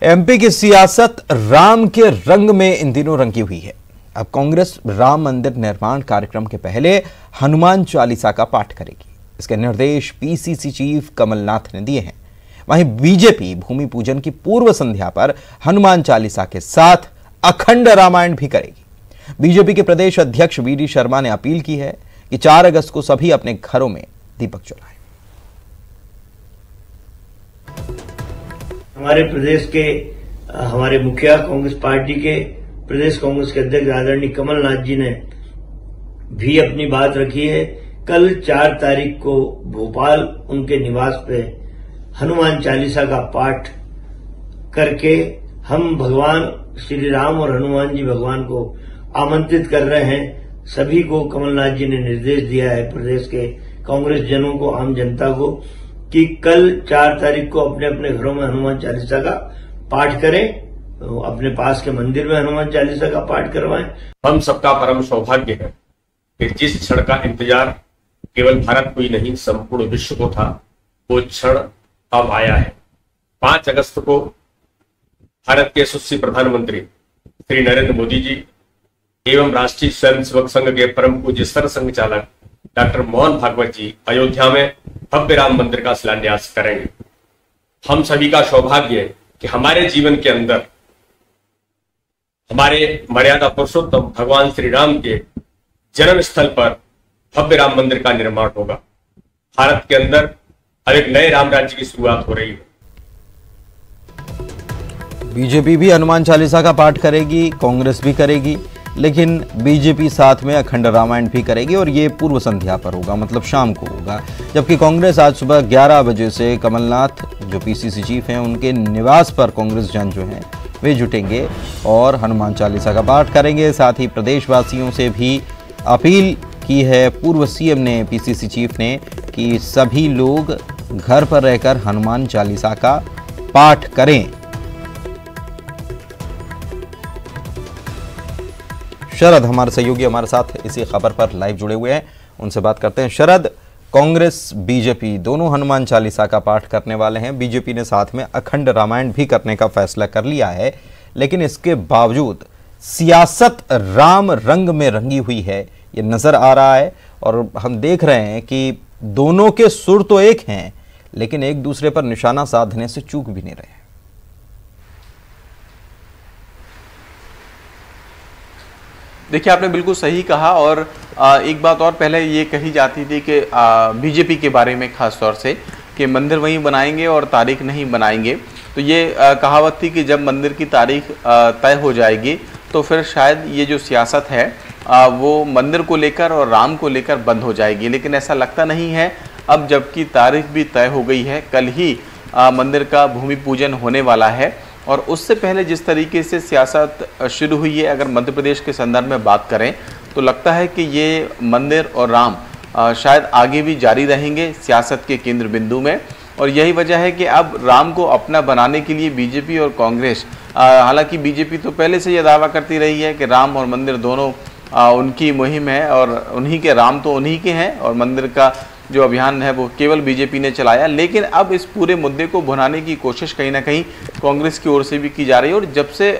MP की सियासत राम के रंग में इन दिनों रंगी हुई है। अब कांग्रेस राम मंदिर निर्माण कार्यक्रम के पहले हनुमान चालीसा का पाठ करेगी। इसके निर्देश पीसीसी चीफ कमलनाथ ने दिए हैं। वहीं बीजेपी भूमि पूजन की पूर्व संध्या पर हनुमान चालीसा के साथ अखंड रामायण भी करेगी। बीजेपी के प्रदेश अध्यक्ष वीडी शर्मा ने अपील की है कि 4 अगस्त को सभी अपने घरों में दीपक जलाएं। हमारे प्रदेश के हमारे मुखिया कांग्रेस पार्टी के प्रदेश कांग्रेस के अध्यक्ष आदरणीय कमलनाथ जी ने भी अपनी बात रखी है। कल 4 तारीख को भोपाल उनके निवास पे हनुमान चालीसा का पाठ करके हम भगवान श्री राम और हनुमान जी भगवान को आमंत्रित कर रहे हैं। सभी को कमलनाथ जी ने निर्देश दिया है, प्रदेश के कांग्रेस जनों को, आम जनता को, कि कल 4 तारीख को अपने अपने घरों में हनुमान चालीसा का पाठ करें, अपने पास के मंदिर में हनुमान चालीसा का पाठ करवाएं। हम सबका परम सौभाग्य है कि जिस क्षण का इंतजार केवल भारत को ही नहीं संपूर्ण विश्व को था, वो क्षण अब आया है। 5 अगस्त को भारत के यशस्वी प्रधानमंत्री श्री नरेंद्र मोदी जी एवं राष्ट्रीय स्वयंसेवक संघ के परम पूज्य सर संघ चालक डॉक्टर मोहन भागवत जी अयोध्या में भव्य राम मंदिर का शिलान्यास करेंगे। हम सभी का सौभाग्य है कि हमारे जीवन के अंदर हमारे मर्यादा पुरुषोत्तम भगवान श्री राम के जन्म स्थल पर भव्य राम मंदिर का निर्माण होगा। भारत के अंदर अब एक नए राम राज्य की शुरुआत हो रही है। बीजेपी भी हनुमान चालीसा का पाठ करेगी, कांग्रेस भी करेगी, लेकिन बीजेपी साथ में अखंड रामायण भी करेगी और ये पूर्व संध्या पर होगा, मतलब शाम को होगा। जबकि कांग्रेस आज सुबह 11 बजे से कमलनाथ जो पीसीसी चीफ हैं उनके निवास पर कांग्रेस जन जो हैं वे जुटेंगे और हनुमान चालीसा का पाठ करेंगे। साथ ही प्रदेशवासियों से भी अपील की है पूर्व सीएम ने, पीसीसी चीफ ने, कि सभी लोग घर पर रहकर हनुमान चालीसा का पाठ करें। शरद हमारे सहयोगी हमारे साथ इसी खबर पर लाइव जुड़े हुए हैं, उनसे बात करते हैं। शरद, कांग्रेस बीजेपी दोनों हनुमान चालीसा का पाठ करने वाले हैं। बीजेपी ने साथ में अखंड रामायण भी करने का फैसला कर लिया है, लेकिन इसके बावजूद सियासत राम रंग में रंगी हुई है, ये नजर आ रहा है। और हम देख रहे हैं कि दोनों के सुर तो एक हैं, लेकिन एक दूसरे पर निशाना साधने से चूक भी नहीं रहे हैं। देखिए, आपने बिल्कुल सही कहा। और एक बात और पहले ये कही जाती थी कि बीजेपी के बारे में खास तौर से कि मंदिर वहीं बनाएंगे और तारीख नहीं बनाएंगे। तो ये कहावत थी कि जब मंदिर की तारीख तय हो जाएगी तो फिर शायद ये जो सियासत है वो मंदिर को लेकर और राम को लेकर बंद हो जाएगी। लेकिन ऐसा लगता नहीं है। अब जबकि तारीख भी तय हो गई है, कल ही मंदिर का भूमि पूजन होने वाला है और उससे पहले जिस तरीके से सियासत शुरू हुई है, अगर मध्य प्रदेश के संदर्भ में बात करें तो लगता है कि ये मंदिर और राम शायद आगे भी जारी रहेंगे सियासत के केंद्र बिंदु में। और यही वजह है कि अब राम को अपना बनाने के लिए बीजेपी और कांग्रेस, हालांकि बीजेपी तो पहले से यह दावा करती रही है कि राम और मंदिर दोनों उनकी मुहिम है और उन्हीं के राम तो उन्हीं के हैं और मंदिर का जो अभियान है वो केवल बीजेपी ने चलाया। लेकिन अब इस पूरे मुद्दे को भुनाने की कोशिश कहीं ना कहीं कांग्रेस की ओर से भी की जा रही है। और जब से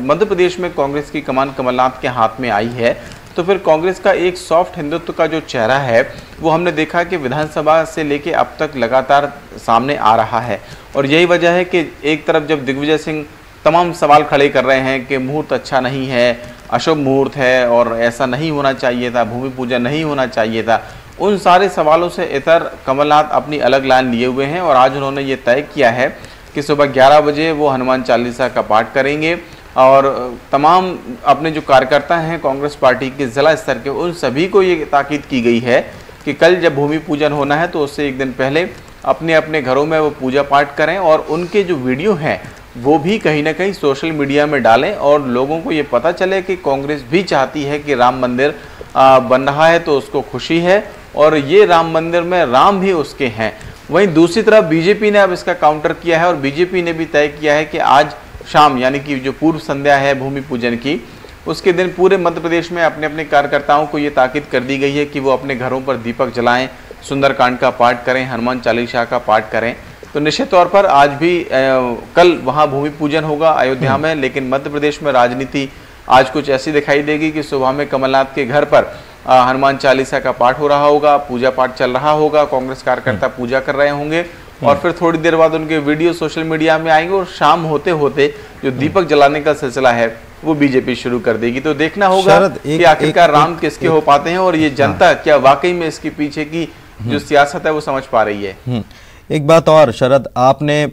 मध्य प्रदेश में कांग्रेस की कमान कमलनाथ के हाथ में आई है तो फिर कांग्रेस का एक सॉफ्ट हिंदुत्व का जो चेहरा है वो हमने देखा कि विधानसभा से लेके अब तक लगातार सामने आ रहा है। और यही वजह है कि एक तरफ जब दिग्विजय सिंह तमाम सवाल खड़े कर रहे हैं कि मुहूर्त अच्छा नहीं है, अशुभ मुहूर्त है और ऐसा नहीं होना चाहिए था, भूमि पूजन नहीं होना चाहिए था, उन सारे सवालों से इतर कमलनाथ अपनी अलग लाइन लिए हुए हैं। और आज उन्होंने ये तय किया है कि सुबह 11 बजे वो हनुमान चालीसा का पाठ करेंगे और तमाम अपने जो कार्यकर्ता हैं कांग्रेस पार्टी के ज़िला स्तर के, उन सभी को ये ताकीद की गई है कि कल जब भूमि पूजन होना है तो उससे एक दिन पहले अपने अपने घरों में वो पूजा पाठ करें और उनके जो वीडियो हैं वो भी कहीं ना कहीं सोशल मीडिया में डालें और लोगों को ये पता चले कि कांग्रेस भी चाहती है कि राम मंदिर बन रहा है तो उसको खुशी है और ये राम मंदिर में राम भी उसके हैं। वहीं दूसरी तरफ बीजेपी ने अब इसका काउंटर किया है और बीजेपी ने भी तय किया है कि आज शाम, यानी कि जो पूर्व संध्या है भूमि पूजन की, उसके दिन पूरे मध्य प्रदेश में अपने अपने कार्यकर्ताओं को ये ताकीद कर दी गई है कि वो अपने घरों पर दीपक जलाएं, सुंदरकांड का पाठ करें, हनुमान चालीसा का पाठ करें। तो निश्चित तौर पर आज भी कल वहां भूमि पूजन होगा अयोध्या में, लेकिन मध्य प्रदेश में राजनीति आज कुछ ऐसी दिखाई देगी कि सुबह में कमलनाथ के घर पर हनुमान चालीसा का पाठ हो रहा होगा, पूजा पाठ चल रहा होगा, कांग्रेस कार्यकर्ता पूजा कर रहे होंगे और फिर थोड़ी देर बाद उनके वीडियो सोशल मीडिया में आएंगे और शाम होते होते जो दीपक जलाने का सिलसिला है वो बीजेपी शुरू कर देगी। तो देखना होगा कि आखिरकार राम किसके हो पाते हैं और ये जनता क्या वाकई में इसके पीछे की जो सियासत है वो समझ पा रही है। एक बात और शरद, आपने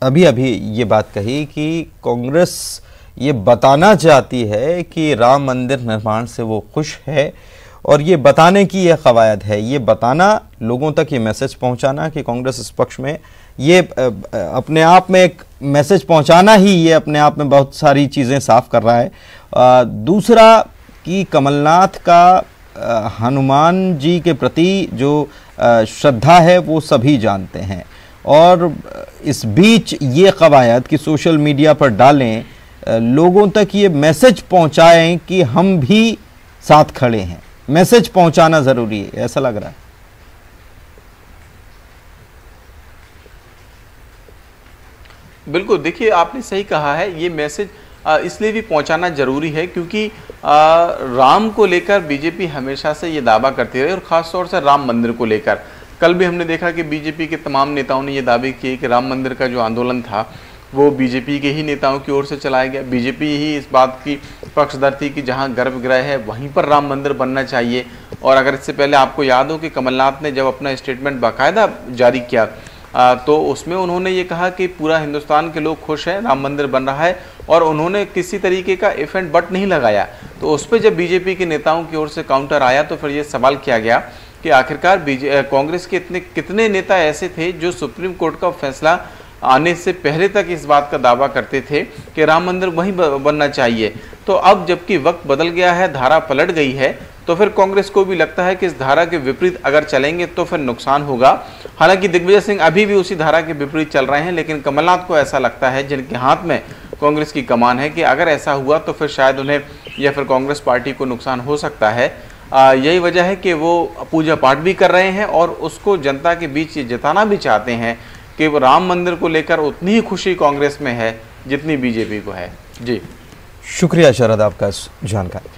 अभी अभी ये बात कही कि कांग्रेस ये बताना चाहती है कि राम मंदिर निर्माण से वो खुश है और ये बताने की ये कवायद है, ये बताना, लोगों तक ये मैसेज पहुंचाना कि कांग्रेस इस पक्ष में, ये अपने आप में एक मैसेज पहुंचाना ही ये अपने आप में बहुत सारी चीज़ें साफ कर रहा है। दूसरा कि कमलनाथ का हनुमान जी के प्रति जो श्रद्धा है वो सभी जानते हैं और इस बीच ये कवायद कि सोशल मीडिया पर डालें, लोगों तक ये मैसेज पहुंचाएं कि हम भी साथ खड़े हैं, मैसेज पहुंचाना जरूरी है, ऐसा लग रहा है। बिल्कुल, देखिए आपने सही कहा है, ये मैसेज इसलिए भी पहुंचाना जरूरी है क्योंकि राम को लेकर बीजेपी हमेशा से ये दावा करती रही और खासतौर से राम मंदिर को लेकर। कल भी हमने देखा कि बीजेपी के तमाम नेताओं ने ये दावे किए कि राम मंदिर का जो आंदोलन था वो बीजेपी के ही नेताओं की ओर से चलाया गया। बीजेपी ही इस बात की पक्षधर थी कि जहां गर्भगृह है वहीं पर राम मंदिर बनना चाहिए। और अगर इससे पहले आपको याद हो कि कमलनाथ ने जब अपना स्टेटमेंट बाकायदा जारी किया तो उसमें उन्होंने ये कहा कि पूरा हिंदुस्तान के लोग खुश हैं, राम मंदिर बन रहा है और उन्होंने किसी तरीके का इफ एंड बट नहीं लगाया। तो उस पर जब बीजेपी के नेताओं की ओर से काउंटर आया तो फिर ये सवाल किया गया कि आखिरकार कांग्रेस के कितने नेता ऐसे थे जो सुप्रीम कोर्ट का फैसला आने से पहले तक इस बात का दावा करते थे कि राम मंदिर वहीं बनना चाहिए। तो अब जबकि वक्त बदल गया है, धारा पलट गई है, तो फिर कांग्रेस को भी लगता है कि इस धारा के विपरीत अगर चलेंगे तो फिर नुकसान होगा। हालांकि दिग्विजय सिंह अभी भी उसी धारा के विपरीत चल रहे हैं, लेकिन कमलनाथ को ऐसा लगता है, जिनके हाथ में कांग्रेस की कमान है, कि अगर ऐसा हुआ तो फिर शायद उन्हें या फिर कांग्रेस पार्टी को नुकसान हो सकता है। यही वजह है कि वो पूजा पाठ भी कर रहे हैं और उसको जनता के बीच ये जताना भी चाहते हैं कि राम मंदिर को लेकर उतनी ही खुशी कांग्रेस में है जितनी बीजेपी को है। जी शुक्रिया शरद आपका इस जानकारी।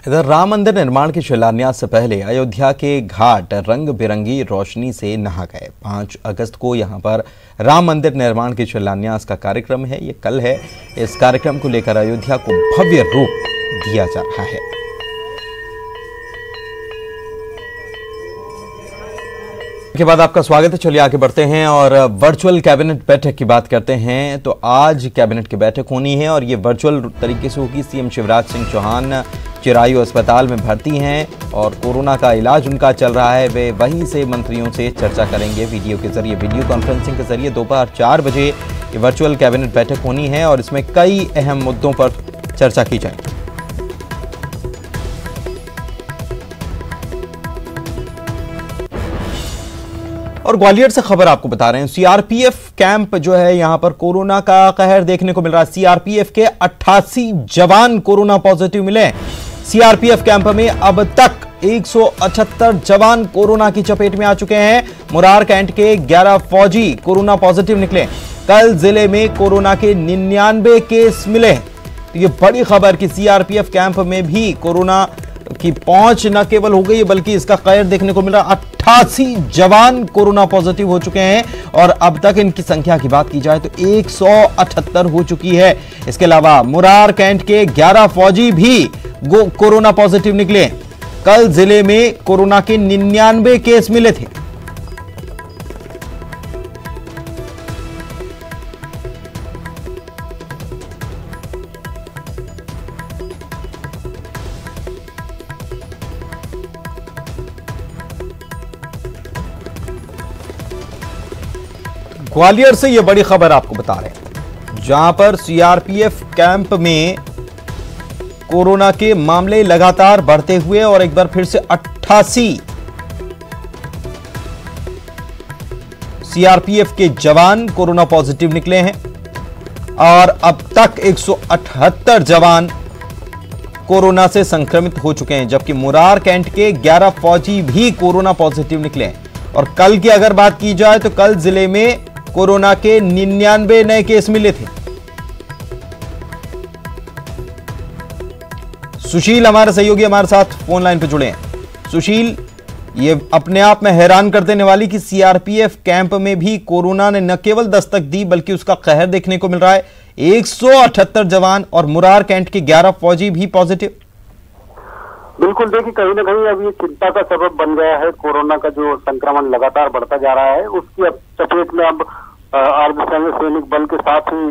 इधर राम मंदिर निर्माण के शिलान्यास से पहले अयोध्या के घाट रंग बिरंगी रोशनी से नहा गए। 5 अगस्त को यहां पर राम मंदिर निर्माण के शिलान्यास का कार्यक्रम है, ये कल है। इस कार्यक्रम को लेकर अयोध्या को भव्य रूप दिया जा रहा है। के बाद आपका स्वागत है। चलिए आगे बढ़ते हैं और वर्चुअल कैबिनेट बैठक की बात करते हैं। तो आज कैबिनेट की बैठक होनी है और ये वर्चुअल तरीके से होगी। सीएम शिवराज सिंह चौहान चिरायु अस्पताल में भर्ती हैं और कोरोना का इलाज उनका चल रहा है। वे वहीं से मंत्रियों से चर्चा करेंगे वीडियो के जरिए, वीडियो कॉन्फ्रेंसिंग के जरिए। दोपहर 4 बजे ये वर्चुअल कैबिनेट बैठक होनी है और इसमें कई अहम मुद्दों पर चर्चा की जाएगी। और ग्वालियर से खबर आपको बता रहे हैं, सीआरपीएफ कैंप जो है यहां पर कोरोना का कहर देखने को मिल रहा है। सीआरपीएफ के 88 जवान कोरोना पॉजिटिव मिले। सीआरपीएफ कैंप में अब तक 178 जवान कोरोना की चपेट में आ चुके हैं। मुरार कैंट के 11 फौजी कोरोना पॉजिटिव निकले। कल जिले में कोरोना के 99 केस मिले। तो ये बड़ी खबर कि सीआरपीएफ कैंप में भी कोरोना की पहुंच न केवल हो गई बल्कि इसका कहर देखने को मिल रहा। 88 जवान कोरोना पॉजिटिव हो चुके हैं और अब तक इनकी संख्या की बात की जाए तो 178 हो चुकी है। इसके अलावा मुरार कैंट के 11 फौजी भी कोरोना पॉजिटिव निकले। कल जिले में कोरोना के 99 केस मिले थे। ग्वालियर से यह बड़ी खबर आपको बता रहे हैं, जहां पर सीआरपीएफ कैंप में कोरोना के मामले लगातार बढ़ते हुए और एक बार फिर से 88 सीआरपीएफ के जवान कोरोना पॉजिटिव निकले हैं और अब तक 178 जवान कोरोना से संक्रमित हो चुके हैं, जबकि मुरार कैंट के 11 फौजी भी कोरोना पॉजिटिव निकले हैं और कल की अगर बात की जाए तो कल जिले में कोरोना के 99 नए केस मिले थे। सुशील हमारे सहयोगी हमारे साथ फोन लाइन पर जुड़े हैं। सुशील, ये अपने आप में हैरान कर देने वाली कि सीआरपीएफ कैंप में भी कोरोना ने न केवल दस्तक दी बल्कि उसका कहर देखने को मिल रहा है। 178 जवान और मुरार कैंट के 11 फौजी भी पॉजिटिव। बिल्कुल, देखिए कहीं ना कहीं अब ये चिंता का सबब बन गया है। कोरोना का जो संक्रमण लगातार बढ़ता जा रहा है, उसकी अब चपेट में अब अर्धसैनिक बल के साथ ही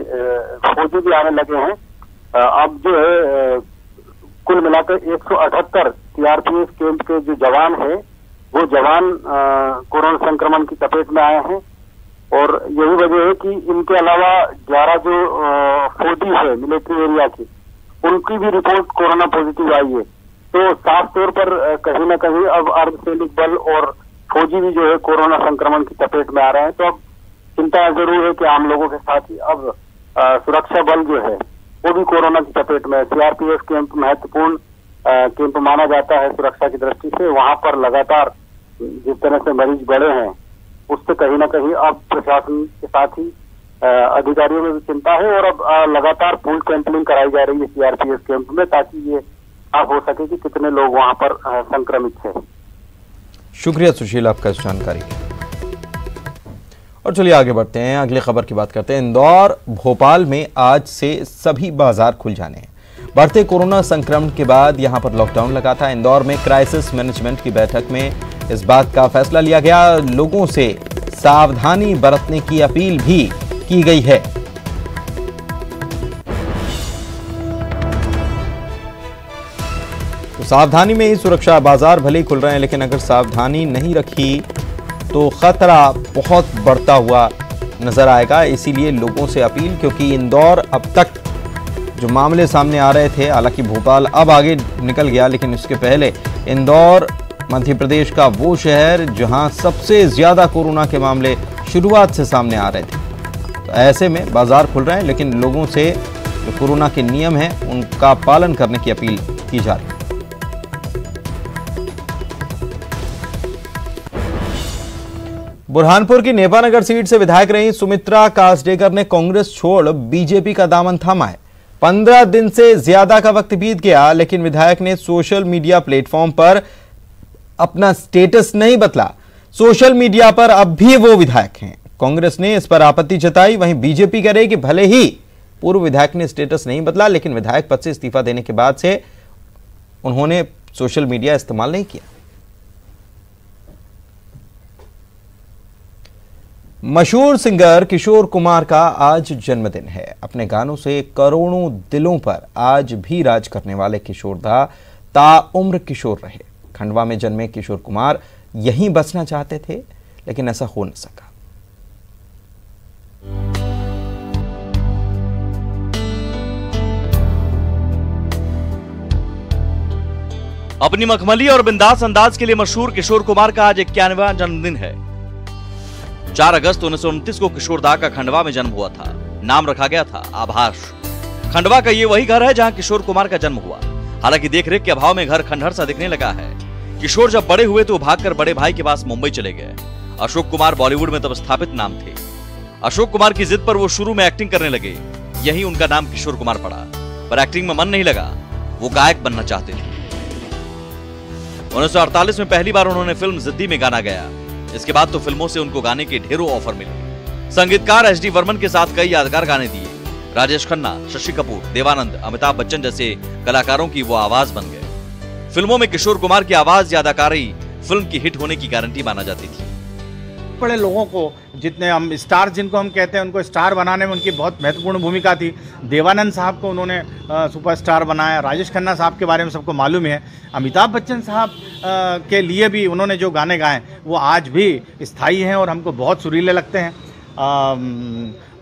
फौजी भी आने लगे हैं। अब जो है कुल मिलाकर 178 सीआरपीएफ कैंप के जो जवान हैं, वो जवान कोरोना संक्रमण की चपेट में आए हैं। और यही वजह है कि इनके अलावा 11 जो फौजी है मिलिट्री एरिया की, उनकी भी रिपोर्ट कोरोना पॉजिटिव आई है। तो साफ तौर पर कहीं ना कहीं अब अर्धसैनिक बल और फौजी भी जो है कोरोना संक्रमण की चपेट में आ रहे हैं। तो अब चिंता जरूर है कि आम लोगों के साथ ही अब सुरक्षा बल जो है वो भी कोरोना की चपेट में है। सीआरपीएफ कैंप महत्वपूर्ण कैंप माना जाता है सुरक्षा की दृष्टि से। वहां पर लगातार जिस तरह से मरीज बढ़े हैं, उससे कहीं ना कहीं अब प्रशासन के साथ ही अधिकारियों में भी चिंता है। और अब लगातार पूल सैंपलिंग कराई जा रही है सीआरपीएफ कैंप में, ताकि ये साफ हो सके कि कितने लोग वहां पर संक्रमित हैं। शुक्रिया सुशील आपका इस जानकारी के। और चलिए आगे बढ़ते हैं, अगली खबर की बात करते हैं। इंदौर भोपाल में आज से सभी बाजार खुल जाने हैं। बढ़ते कोरोना संक्रमण के बाद यहां पर लॉकडाउन लगा था। इंदौर में क्राइसिस मैनेजमेंट की बैठक में इस बात का फैसला लिया गया। लोगों से सावधानी बरतने की अपील भी की गई है। तो सावधानी में ही सुरक्षा। बाजार भले ही खुल रहे हैं, लेकिन अगर सावधानी नहीं रखी तो खतरा बहुत बढ़ता हुआ नजर आएगा। इसीलिए लोगों से अपील, क्योंकि इंदौर अब तक जो मामले सामने आ रहे थे, हालांकि भोपाल अब आगे निकल गया, लेकिन इसके पहले इंदौर मध्य प्रदेश का वो शहर जहां सबसे ज्यादा कोरोना के मामले शुरुआत से सामने आ रहे थे। तो ऐसे में बाजार खुल रहे हैं, लेकिन लोगों से जो कोरोना के नियम हैं उनका पालन करने की अपील की जा रही है। बुरहानपुर की नेपानगर सीट से विधायक रही सुमित्रा कासडेकर ने कांग्रेस छोड़ बीजेपी का दामन थामा है। 15 दिन से ज्यादा का वक्त बीत गया, लेकिन विधायक ने सोशल मीडिया प्लेटफॉर्म पर अपना स्टेटस नहीं बदला। सोशल मीडिया पर अब भी वो विधायक हैं। कांग्रेस ने इस पर आपत्ति जताई। वहीं बीजेपी कह रही कि भले ही पूर्व विधायक ने स्टेटस नहीं बदला, लेकिन विधायक पद से इस्तीफा देने के बाद से उन्होंने सोशल मीडिया इस्तेमाल नहीं किया। मशहूर सिंगर किशोर कुमार का आज जन्मदिन है। अपने गानों से करोड़ों दिलों पर आज भी राज करने वाले किशोर दा ताउम्र किशोर रहे। खंडवा में जन्मे किशोर कुमार यहीं बसना चाहते थे, लेकिन ऐसा हो न सका। अपनी मखमली और बिंदास अंदाज के लिए मशहूर किशोर कुमार का आज 91वां जन्मदिन है। 4 अगस्त 1929 को किशोर दा का खंडवा में जन्म हुआ था। नाम रखा गया था आभास। खंडवा का ये वही घर है जहां किशोर कुमार का जन्म हुआ। हालांकि देखरेख के अभाव में घर खंडहर सा दिखने लगा है। किशोर जब बड़े हुए तो वो भागकर बड़े भाई के पास मुंबई चले गए। अशोक कुमार बॉलीवुड में तब स्थापित नाम थे। अशोक कुमार की जिद पर वो शुरू में एक्टिंग करने लगे। यही उनका नाम किशोर कुमार पड़ा। पर एक्टिंग में मन नहीं लगा, वो गायक बनना चाहते थे। 1948 में पहली बार उन्होंने फिल्म जिद्दी में गाना गाया। इसके बाद तो फिल्मों से उनको गाने के ढेरों ऑफर मिले। संगीतकार एच.डी. वर्मन के साथ कई यादगार गाने दिए। राजेश खन्ना, शशि कपूर, देवानंद, अमिताभ बच्चन जैसे कलाकारों की वो आवाज बन गए। फिल्मों में किशोर कुमार की आवाज या अदाकारी फिल्म की हिट होने की गारंटी माना जाती थी। बड़े लोगों को, जितने हम स्टार जिनको हम कहते हैं, उनको स्टार बनाने में उनकी बहुत महत्वपूर्ण भूमिका थी। देवानंद साहब को उन्होंने सुपरस्टार बनाया। राजेश खन्ना साहब के बारे में सबको मालूम है। अमिताभ बच्चन साहब के लिए भी उन्होंने जो गाने गाए वो आज भी स्थायी हैं और हमको बहुत सुरीले लगते हैं।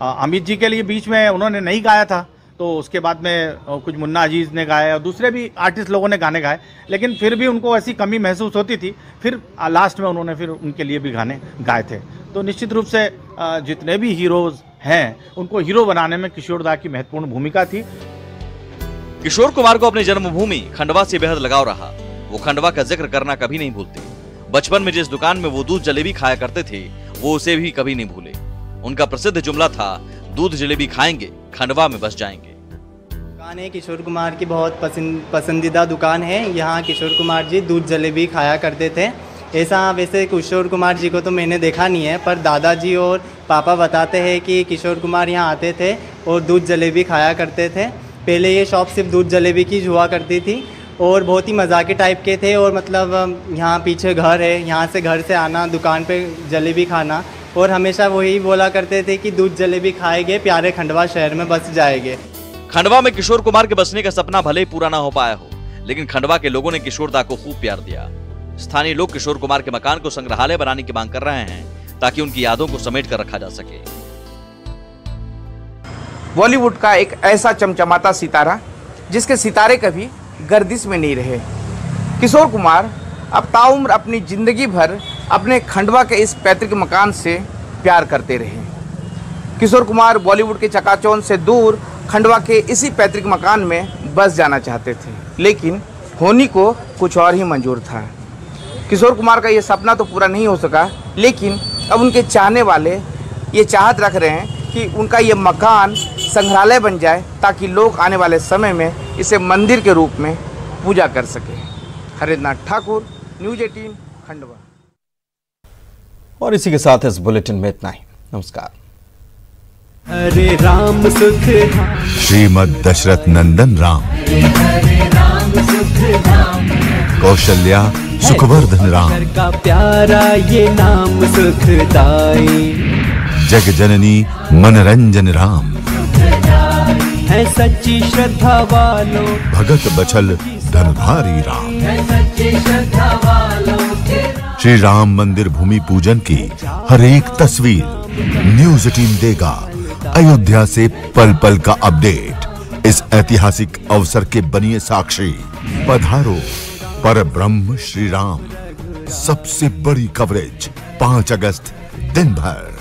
अमित जी के लिए बीच में उन्होंने नहीं गाया था, तो उसके बाद में कुछ मुन्ना अजीज ने गाए और दूसरे भी आर्टिस्ट लोगों ने गाने गाए, लेकिन फिर भी उनको ऐसी कमी महसूस होती थी। फिर लास्ट में उन्होंने फिर उनके लिए भी गाने गाए थे। तो निश्चित रूप से जितने भी हीरोज हैं उनको हीरो बनाने में किशोर दा की महत्वपूर्ण भूमिका थी। किशोर कुमार को अपनी जन्मभूमि खंडवा से बेहद लगाव रहा। वो खंडवा का जिक्र करना कभी नहीं भूलते। बचपन में जिस दुकान में वो दूध जलेबी खाया करते थे वो उसे भी कभी नहीं भूले। उनका प्रसिद्ध जुमला था, दूध जलेबी खाएंगे खंडवा में बस जाएंगे। दुकान है किशोर कुमार की, बहुत पसंदीदा दुकान है। यहाँ किशोर कुमार जी दूध जलेबी खाया करते थे। ऐसा वैसे किशोर कुमार जी को तो मैंने देखा नहीं है, पर दादाजी और पापा बताते हैं कि किशोर कुमार यहाँ आते थे और दूध जलेबी खाया करते थे। पहले ये शॉप सिर्फ दूध जलेबी की हुआ करती थी और बहुत ही मजाकी टाइप के थे। और मतलब यहाँ पीछे घर है, यहाँ से घर से आना, दुकान पे जलेबी खाना, और हमेशा वही बोला करते थे कि दूध जलेबी खाएंगे प्यारे खंडवा शहर में बस जाएंगे। खंडवा में किशोर कुमार के बसने का सपना भले ही पूरा ना हो पाया हो, लेकिन खंडवा के लोगों ने किशोर दा को खूब प्यार दिया। स्थानीय लोग किशोर कुमार के मकान को संग्रहालय बनाने की मांग कर रहे हैं ताकि उनकी यादों को समेट कर रखा जा सके। बॉलीवुड का एक ऐसा चमचमाता सितारा जिसके सितारे कभी गर्दिश में नहीं रहे, किशोर कुमार अब ताउम्र अपनी जिंदगी भर अपने खंडवा के इस पैतृक मकान से प्यार करते रहे। किशोर कुमार बॉलीवुड के चकाचौंध से दूर खंडवा के इसी पैतृक मकान में बस जाना चाहते थे, लेकिन होनी को कुछ और ही मंजूर था। किशोर कुमार का ये सपना तो पूरा नहीं हो सका, लेकिन अब उनके चाहने वाले ये चाहत रख रहे हैं कि उनका ये मकान संग्रहालय बन जाए ताकि लोग आने वाले समय में इसे मंदिर के रूप में पूजा कर सके। हरिन्द्रनाथ ठाकुर, न्यूज़ 18 खंडवा। और इसी के साथ इस बुलेटिन में इतना ही। नमस्कार। हरे राम सुख श्रीमद दशरथ नंदन राम, कौशल्या सुखवर्धन राम का प्यारा ये नाम सुखदाई, जग जननी मनरंजन राम, है सच्ची श्रद्धा वालों भगत बचल धनधारी राम। श्री राम मंदिर भूमि पूजन की हर एक तस्वीर न्यूज़ 18 देगा अयोध्या से पल पल का अपडेट। इस ऐतिहासिक अवसर के बनिए साक्षी। पधारो पर ब्रह्म श्री राम। सबसे बड़ी कवरेज 5 अगस्त दिन भर।